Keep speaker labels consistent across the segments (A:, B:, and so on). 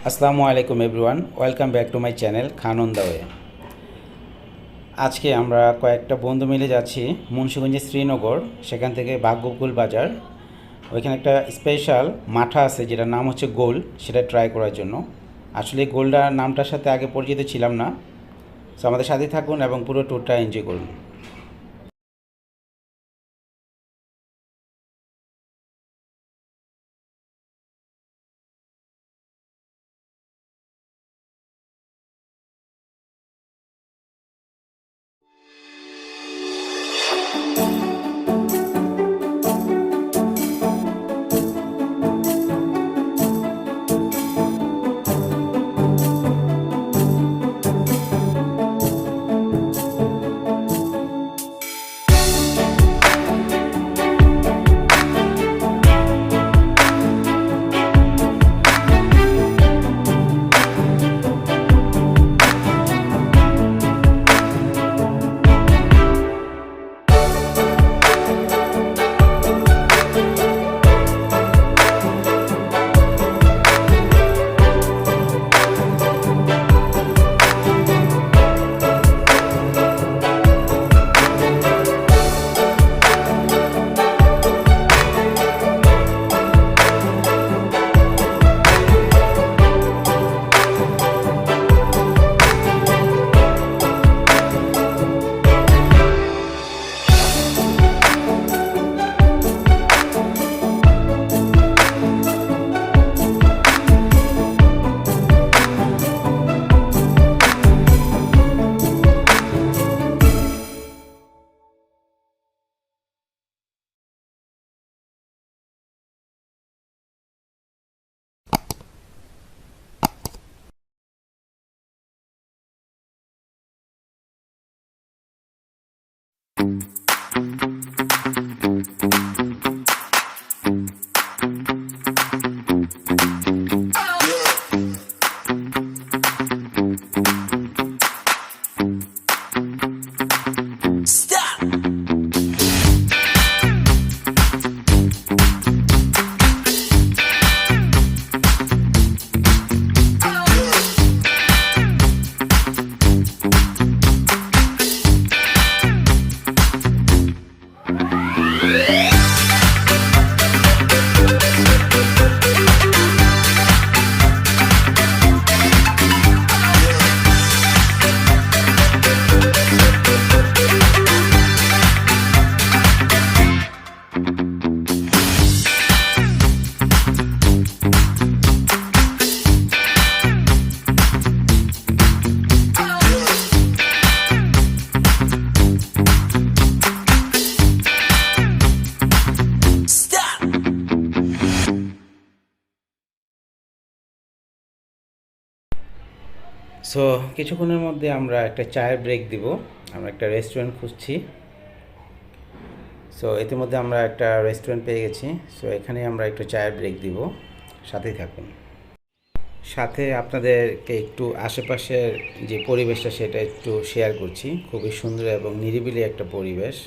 A: আসসালামু আলাইকুম everyone, welcome back to my channel Khan on the way. আজকে আমরা কয়েকটা বন্ধু মিলে যাচ্ছি মুন্সিগঞ্জের শ্রীনগর, সেখান থেকে ভাগ্যকুল বাজার। ওইখানে একটা স্পেশাল মাঠা আছে যেটার নাম হচ্ছে গোল, সেটা ট্রাই করার জন্য। আসলে গোলটার নামটার সাথে আগে পরিচিত ছিলাম না। সো আমাদের সাথে থাকুন এবং পুরো ট্যুরটা এনজয় করুন। সো কিছুক্ষণের মধ্যে আমরা একটা চায়ের ব্রেক দিব। আমরা একটা রেস্টুরেন্ট খুঁজছি। সো ইতিমধ্যে আমরা একটা রেস্টুরেন্ট পেয়ে গেছি। সো এখানে আমরা একটু চায়ের ব্রেক দিব, সাথেই থাকুন। সাথে আপনাদেরকে একটু আশেপাশের যে পরিবেশটা সেটা একটু শেয়ার করছি। খুবই সুন্দর এবং নিরিবিলি একটা পরিবেশ।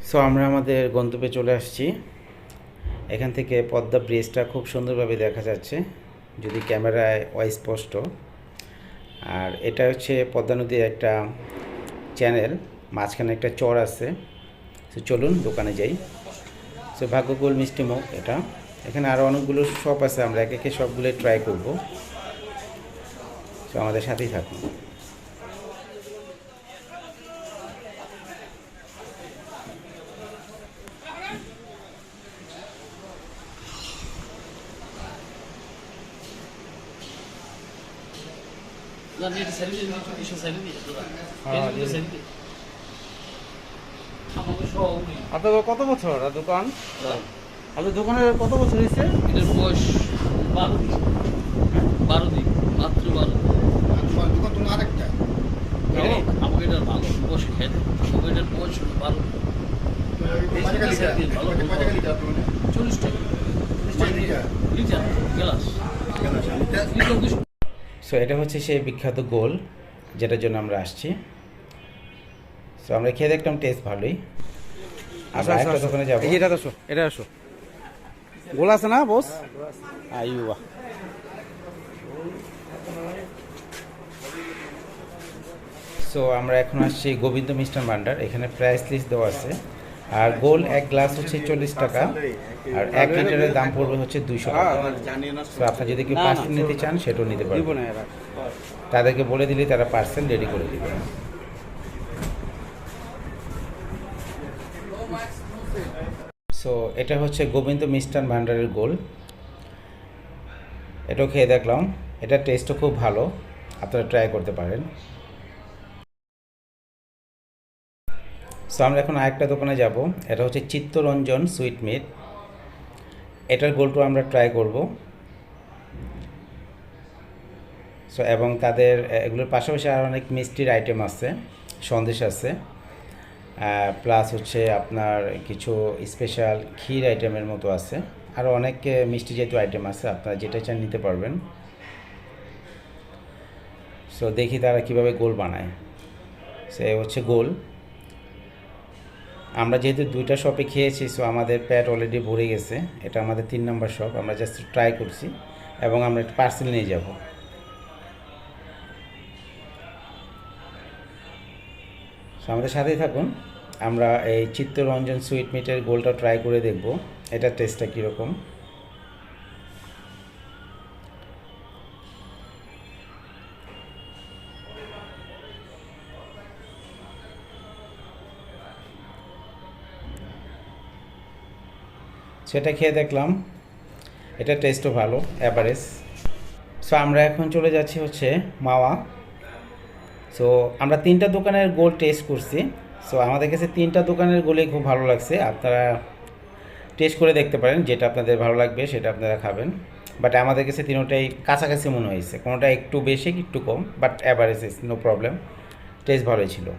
A: সো আমরা আমাদের গন্তব্যে চলে আসছি। এখান থেকে পদ্মা ব্রিজটা খুব সুন্দরভাবে দেখা যাচ্ছে, যদি ক্যামেরায় অস্পষ্ট। আর এটা হচ্ছে পদ্মা নদীর একটা চ্যানেল, মাঝখানে একটা চর আছে। সো চলুন দোকানে যাই। সো ভাগ্যকুল মিষ্টিমুখ এটা। এখানে আরও অনেকগুলো শপ আছে, আমরা একে একে সবগুলো ট্রাই করব। সো আমাদের সাথেই থাকুন।
B: আপনার কত বছর দোকান? আপনার দোকানের কত বছর হয়েছে?
C: এটার বয়স 12 দিন, 12 দিন, মাত্র 12 দিন।
D: দোকান তুমি আরেকটা
C: আমাকে এটার ভালো বসে খেতে, আমাকে এটার বয়স হলো 12 দিন। ভালো 40 টাকা লিটার গ্লাস লিটার 200।
A: সো এটা হচ্ছে সেই বিখ্যাত গোল যেটার জন্য আমরা আসছি। সো আমরা খেয়ে দেখলাম টেস্ট ভালোই। আমরা একটা দোকানে যাবো।
B: এটা আসো, এটা আসো। গোল আছে না বস? আইয়া
A: সো আমরা এখন আসছি গোবিন্দ মিষ্টান ভান্ডার। এখানে প্রাইস লিস্ট দেওয়া আছে। আর গোল এক গ্লাস হচ্ছে 40 টাকা, আর 1 লিটারের দাম পড়বে হচ্ছে 200 টাকা। সো আপনার যদি কেউ পার্সেল নিতে চান সেটাও নিতে
B: দিব
A: পারবেন।
B: না এরা।
A: তাদেরকে বলে দিলে তারা পার্সেল রেডি করে দিবে। সো এটা হচ্ছে গোবিন্দ মিষ্টান ভান্ডারের গোল। এটাও খেয়ে দেখলাম, এটার টেস্টও খুব ভালো, আপনারা ট্রাই করতে পারেন। সো আমরা এখন আরেকটা দোকানে যাব। এটা হচ্ছে চিত্তরঞ্জন সুইট মিট। এটার গোলটা আমরা ট্রাই করব। সো এবং তাদের এগুলোর পাশাপাশি আর অনেক মিষ্টির আইটেম আছে, সন্দেশ আছে, প্লাস হচ্ছে আপনার কিছু স্পেশাল ক্ষীর আইটেমের মতো আছে, আরও অনেক মিষ্টি জাতীয় আইটেম আছে, আপনারা যেটা চান নিতে পারবেন। সো দেখি তারা কিভাবে গোল বানায়। সে হচ্ছে গোল। আমরা যেহেতু 2টা শপে খেয়েছি, সো আমাদের পেট অলরেডি ভরে গেছে। এটা আমাদের 3 নম্বর শপ, আমরা জাস্ট ট্রাই করছি এবং আমরা একটা পার্সেল নিয়ে যাব। সো আমাদের সাথেই থাকুন, আমরা এই চিত্তরঞ্জন সুইট মিটের গোলটা ট্রাই করে দেখব এটার টেস্টটা কীরকম। সেটা খেয়ে দেখলাম, এটা টেস্টও ভালো, অ্যাভারেজ। সো আমরা এখন চলে যাচ্ছি হচ্ছে মাওয়া। সো আমরা 3টা দোকানের গোল টেস্ট করছি। সো আমাদের কাছে 3টা দোকানের গোলই খুব ভালো লাগছে। আপনারা টেস্ট করে দেখতে পারেন, যেটা আপনাদের ভালো লাগবে সেটা আপনারা খাবেন। বাট আমাদের কাছে তিনটাই কাছাকাছি মনে হয়েছে, কোনোটা একটু বেশি একটু কম, but average is no problem, test ভালোই ছিল।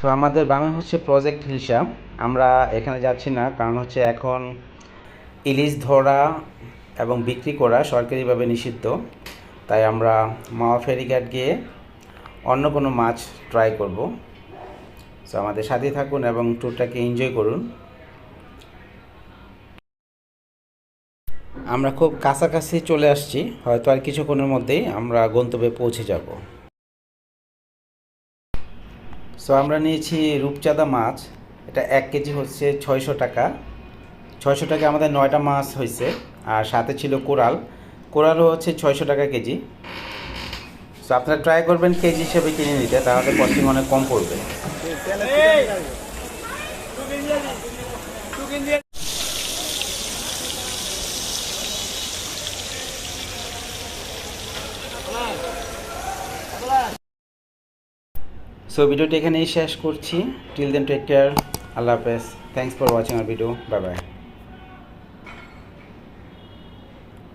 A: সো আমাদের বামে হচ্ছে প্রজেক্ট হিলসা। আমরা এখানে যাচ্ছি না, কারণ হচ্ছে এখন ইলিশ ধরা এবং বিক্রি করা সরকারিভাবে নিষিদ্ধ। তাই আমরা মাওয়া ফেরিঘাট গিয়ে অন্য কোনো মাছ ট্রাই করব। সো আমাদের সাথে থাকুন এবং ট্যুরটাকে এনজয় করুন। আমরা খুব কাছাকাছি চলে আসছি, হয়তো আর কিছুক্ষণের মধ্যেই আমরা গন্তব্যে পৌঁছে যাব। সো আমরা নিয়েছি রূপচাঁদা মাছ, এটা 1 কেজি হচ্ছে 600 টাকা। 600 টাকা আমাদের 9টা মাছ হয়েছে। আর সাথে ছিল কোরাল, কোরালও হচ্ছে 600 টাকা কেজি। সো আপনারা ট্রাই করবেন কেজি হিসেবে কিনে নিতে, তাহলে কস্টিং অনেক কম পড়বে। সো ভিডিওটি এখানেই শেষ করছি। টিল দেন টেক কেয়ার, আল্লাহ হাফেজ। Thanks for watching hour video, bye bye.